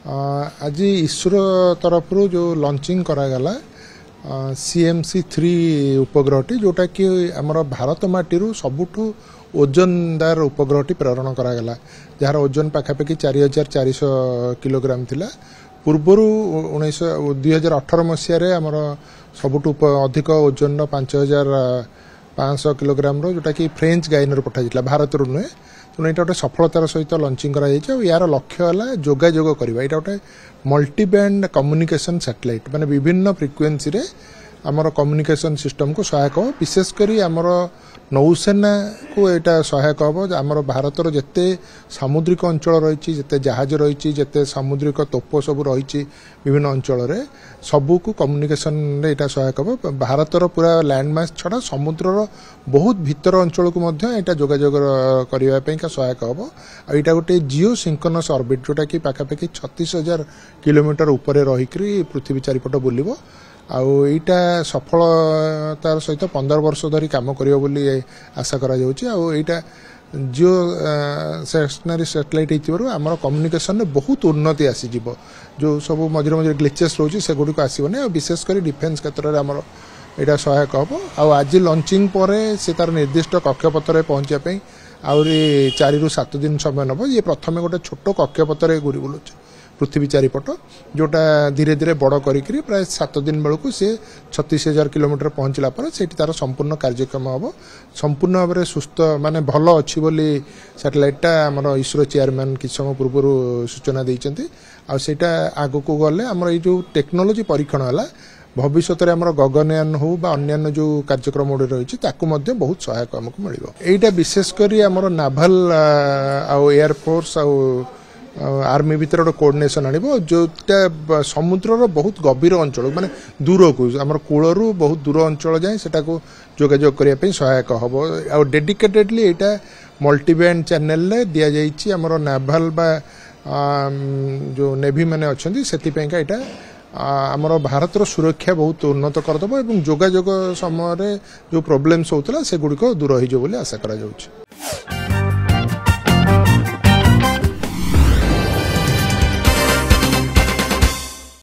आज इसरो तरफ जो लॉन्चिंग करागला CMC-3 उपग्रहटी जोटा कि आमर भारत माटी सबुठू ओजनदार उपग्रहटी प्रेरण करागला जार ओजन पाखापाखि 4400 किलोग्राम थिला पूर्वर 2018 मसीह आमर सबुठू अधिक ओजन 5500 किलोग्राम जोटा कि फ्रेंच गाइनर पठाई भारत नुहे तेणु यहाँ गोटे सफलतार सहित लॉन्चिंग कर यार लक्ष्य है जोगाजोग करवा यहाँ गोटे मल्टीबैंड कम्युनिकेशन सैटेलाइट माने विभिन्न फ्रिक्वेन्सी रे आमर कम्युनिकेशन सिस्टम को सहायक हो विशेषकर आमर नौसेना को यहाँ सहायक हम आमर भारतर जिते सामुद्रिक अंचल रही जिते जहाज रही जिते सामुद्रिक तोप सब रही विभिन्न अंचल सबू को कम्युनिकेशन यहाँ सहायक हम भारतर पूरा लैंडमास छड़ा समुद्रर बहुत भीतर अंचल को यहाँ जोगाजोग करने सहायक हम आईटा गोटे जिओ सिंक्रोनस ऑर्बिट जोटा कि पाखापाखि 36,000 किलोमीटर ऊपर रहीकि पृथ्वी चारिपट बुलिबो आईटा सफलतार सहित 15 वर्ष धरी काम करियो बोली आशा करा जाउची आईटा जिओ स्टेशनरी सैटेलाइट होइतिबारु हमर कम्युनिकेशन में बहुत उन्नति आसी जिवो जो सब मझिरे मझिरे ग्लिचेस रोची से गुडी को आसीबने और विशेष कर डिफेन्स क्षेत्र रे हमर एटा सहायक हम आज लॉन्चिंग परे से तार निर्दिष्ट कक्षपथ रे पहुंचा पई आउरी 4 ରୁ 7 दिन समय नब ये प्रथम गोटे छोट कक्षपथ रे घूरी बुलुछ पृथ्वी चारिपट जोटा धीरे धीरे बड़ करी प्राय 7 दिन बेलू सी 36,000 किलोमीटर पहुँचला से तार संपूर्ण कार्यक्रम हम संपूर्ण भाव में सुस्थ माने भल अच्छी बोली सैटेलाइटा आमर इसरो चेयरमैन किछ समय पूर्व सूचना देइचंती आ सेटा आगो को गले आमर ये जो टेक्नोलोजी परीक्षण है भविष्य में आमर गगनयान हो बा अन्यान्य जो कार्यक्रम गुड़े रही बहुत सहायक आमको मिल एटा विशेषकर आमर नाभाल एयरफोर्स आर्मी भीतर गोटे कोऑर्डिनेशन आनिबो जोटा समुद्रर बहुत गभीर अंचल माने दूर को आमर कूलरू बहुत दूर अंचल जाए सेटा को जोगाजोग करने पे सहायक हम आ डेडिकेटेडली एटा मल्टीबैंड चैनल रे दिया जाइछि आमर नाभाल बा जो नेवी माने अछंती सेति एटा आमर भारतर सुरक्षा बहुत उन्नत करदबो एवं जोगाजोग समय जो प्रोब्लेम्स होतला से गुडी को दूर होइजो बोली आशा करा जाउछि।